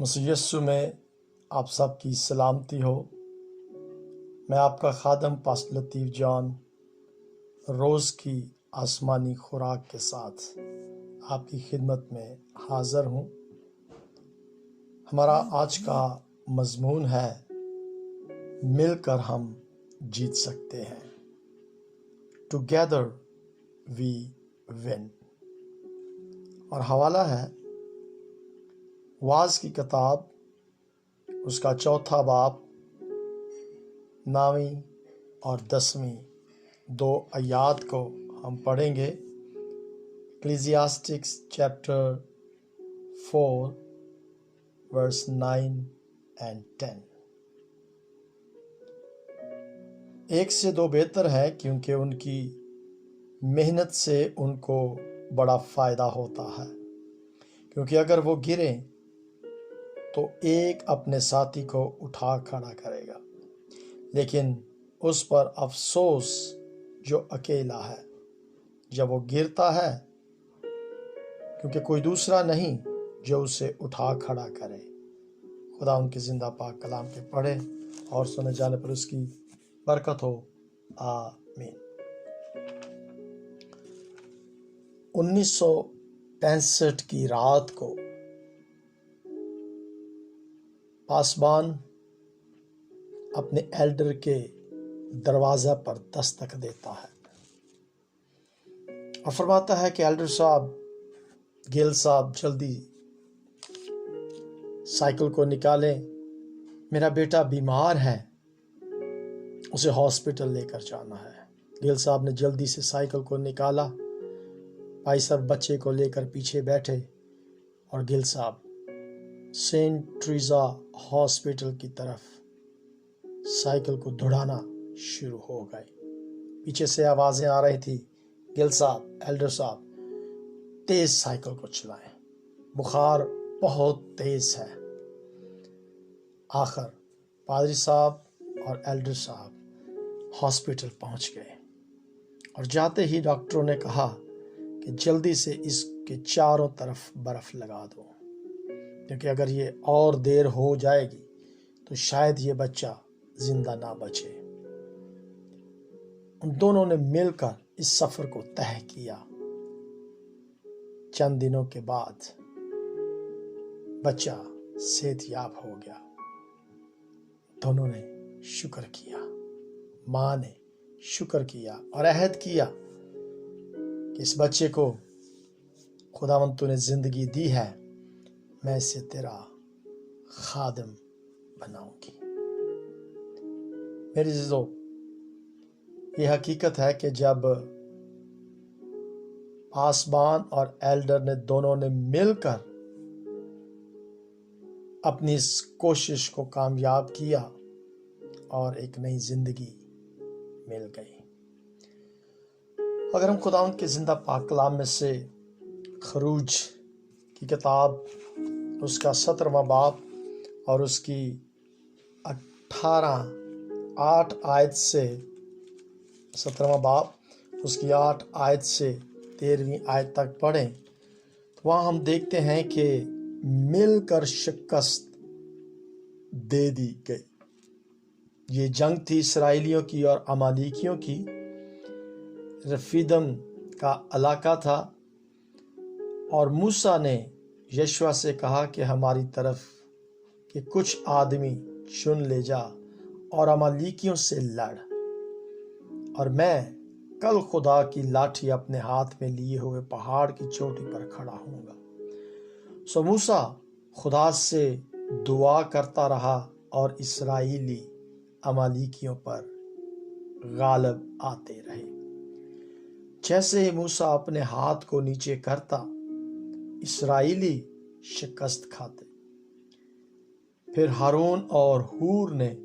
मसीह यीशु में आप सबकी सलामती हो। मैं आपका खादम पास्टर लतीफ़ जॉन रोज़ की आसमानी खुराक के साथ आपकी खिदमत में हाज़िर हूँ। हमारा आज का मज़मून है, मिलकर हम जीत सकते हैं। Together we win. और हवाला है वाज की किताब, उसका 4 बाब 9वीं और 10वीं 2 आयात को हम पढ़ेंगे। इक्लेसियास्टिक्स चैप्टर 4 वर्स 9 and 10। एक से 2 बेहतर है क्योंकि उनकी मेहनत से उनको बड़ा फ़ायदा होता है, क्योंकि अगर वो गिरे तो एक अपने साथी को उठा खड़ा करेगा, लेकिन उस पर अफसोस जो अकेला है जब वो गिरता है, क्योंकि कोई दूसरा नहीं जो उसे उठा खड़ा करे। खुदा उनके जिंदा पाक कलाम के पढ़े और सुने जाने पर उसकी बरकत हो, आमीन। 1965 की रात को पासबान अपने एल्डर के दरवाजा पर दस्तक देता है और फरमाता है कि एल्डर साहब, गिल साहब, जल्दी साइकिल को निकालें, मेरा बेटा बीमार है, उसे हॉस्पिटल लेकर जाना है। गिल साहब ने जल्दी से साइकिल को निकाला। भाई साहब बच्चे को लेकर पीछे बैठे और गिल साहब सेंट ट्रीजा हॉस्पिटल की तरफ साइकिल को दौड़ाना शुरू हो गए। पीछे से आवाजें आ रही थी, गिल साहब, एल्डर साहब, तेज साइकिल को चलाएं, बुखार बहुत तेज है। आखिर पादरी साहब और एल्डर साहब हॉस्पिटल पहुंच गए और जाते ही डॉक्टरों ने कहा कि जल्दी से इसके चारों तरफ बर्फ लगा दो, क्योंकि अगर ये और देर हो जाएगी तो शायद ये बच्चा जिंदा ना बचे। उन दोनों ने मिलकर इस सफर को तय किया। चंद दिनों के बाद बच्चा सेहतयाब हो गया। दोनों ने शुक्र किया, मां ने शुक्र किया और अहद किया कि इस बच्चे को खुदावंद तूने जिंदगी दी है, मैं इसे तेरा खादिम बनाऊंगी। मेरी अज़ीज़ों, यह हकीकत है कि जब पासबान और एल्डर ने दोनों ने मिलकर अपनी इस कोशिश को कामयाब किया और एक नई जिंदगी मिल गई। अगर हम खुदावंद के जिंदा पाक कलाम में से खरूज की किताब, उसका 17वां बाब और उसकी 8 आयत से 17वां बाब उसकी 8 आयत से 13वीं आयत तक पढ़ें तो वहाँ हम देखते हैं कि मिलकर शिकस्त दे दी गई। ये जंग थी इसराइलियों की और अमालिकियों की। रफीदम का इलाका था और मूसा ने यशवा से कहा कि हमारी तरफ के कुछ आदमी चुन ले जा और अमालिकियों से लड़, और मैं कल खुदा की लाठी अपने हाथ में लिए हुए पहाड़ की चोटी पर खड़ा होऊंगा। सो मूसा खुदा से दुआ करता रहा और इसराइली अमालिकियों पर गालिब आते रहे। जैसे ही मूसा अपने हाथ को नीचे करता, इसराइली शिकस्त खाते। फिर हारून और हूर ने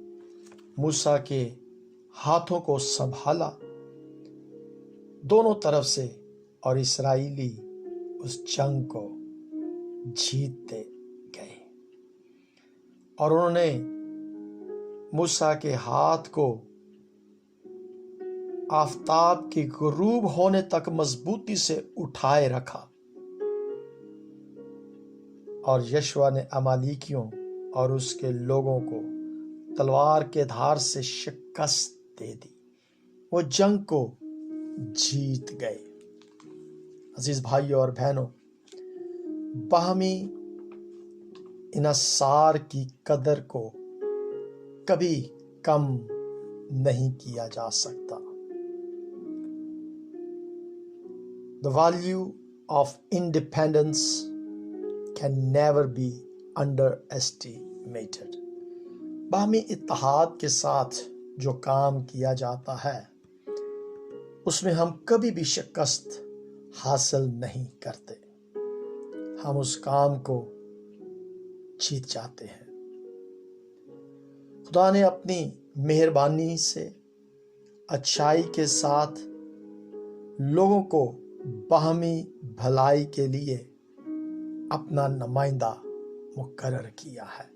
मूसा के हाथों को संभाला दोनों तरफ से और इसराइली उस जंग को जीतते गए। और उन्होंने मूसा के हाथ को आफताब के गुरूब होने तक मजबूती से उठाए रखा اور یشوا نے امالیکیوں اور اس کے لوگوں کو تلوار کے دھار سے شکست دے دی، وہ جنگ کو جیت گئے۔ عزیز بھائیوں اور بہنوں، باہمی انحصار کی قدر کو کبھی کم نہیں کیا جا سکتا۔ The value of independence can never be underestimated۔ باہمی اتحاد کے ساتھ جو کام کیا جاتا ہے اس میں ہم کبھی بھی شکست حاصل نہیں کرتے، ہم اس کام کو جیت جاتے ہیں۔ خدا نے اپنی مہربانی سے اچھائی کے ساتھ لوگوں کو باہمی بھلائی کے لیے اپنا نمائندہ مقرر کیا ہے۔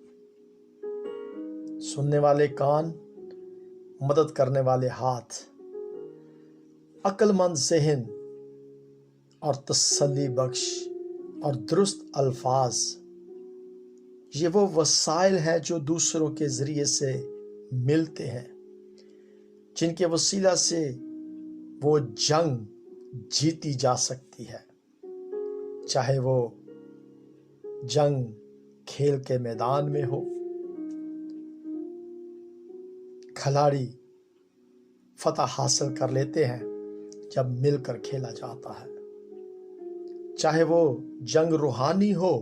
سننے والے کان، مدد کرنے والے ہاتھ، عقل مند ذہن اور تسلی بخش اور درست الفاظ، یہ وہ وسائل ہیں جو دوسروں کے ذریعے سے ملتے ہیں، جن کے وسیلہ سے وہ جنگ جیتی جا سکتی ہے، چاہے وہ جنگ کھیل کے میدان میں ہو، کھلاڑی فتح حاصل کر لیتے ہیں جب مل کر کھیلا جاتا ہے، چاہے وہ جنگ روحانی ہو،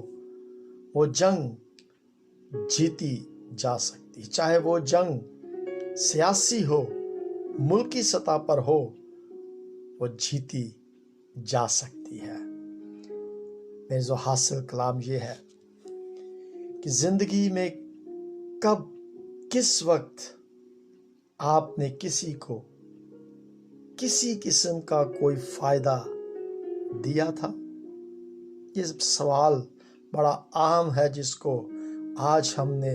وہ جنگ جیتی جا سکتی، چاہے وہ جنگ سیاسی ہو، ملکی سطح پر ہو، وہ جیتی جا سکتی ہے۔ میرے حاصل کلام یہ ہے کہ زندگی میں کب کس وقت آپ نے کسی کو کسی قسم کا کوئی فائدہ دیا تھا؟ یہ سوال بڑا عام ہے جس کو آج ہم نے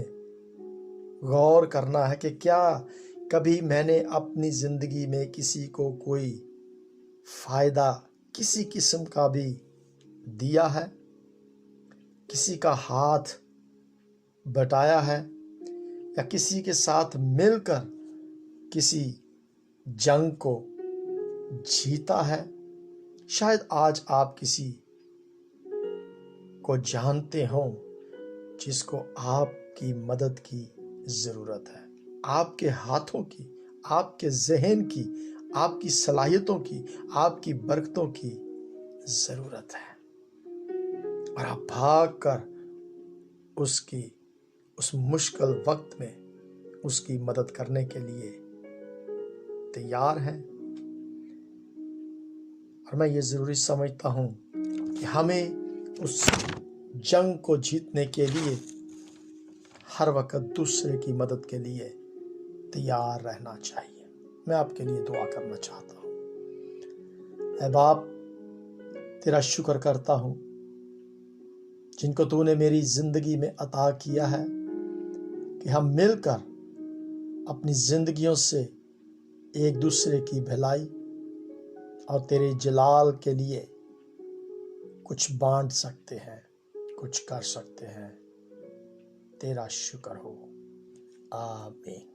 غور کرنا ہے کہ کیا کبھی میں نے اپنی زندگی میں کسی کو کوئی فائدہ کسی قسم کا بھی دیا ہے، کسی کا ہاتھ بٹایا ہے، یا کسی کے ساتھ مل کر کسی جنگ کو جیتا ہے؟ شاید آج آپ کسی کو جانتے ہوں جس کو آپ کی مدد کی ضرورت ہے، آپ کے ہاتھوں کی، آپ کے ذہن کی، آپ کی صلاحیتوں کی، آپ کی برکتوں کی ضرورت ہے، اور آپ بھاگ کر اس مشکل وقت میں اس کی مدد کرنے کے لیے تیار ہیں۔ اور میں یہ ضروری سمجھتا ہوں کہ ہمیں اس جنگ کو جیتنے کے لیے ہر وقت دوسرے کی مدد کے لیے تیار رہنا چاہیے۔ میں آپ کے لیے دعا کرنا چاہتا ہوں۔ اے باپ، تیرا شکر کرتا ہوں جن کو تو نے میری زندگی میں عطا کیا ہے کہ ہم مل کر اپنی زندگیوں سے ایک دوسرے کی بھلائی اور تیرے جلال کے لیے کچھ بانٹ سکتے ہیں، کچھ کر سکتے ہیں۔ تیرا شکر ہو۔ آمین۔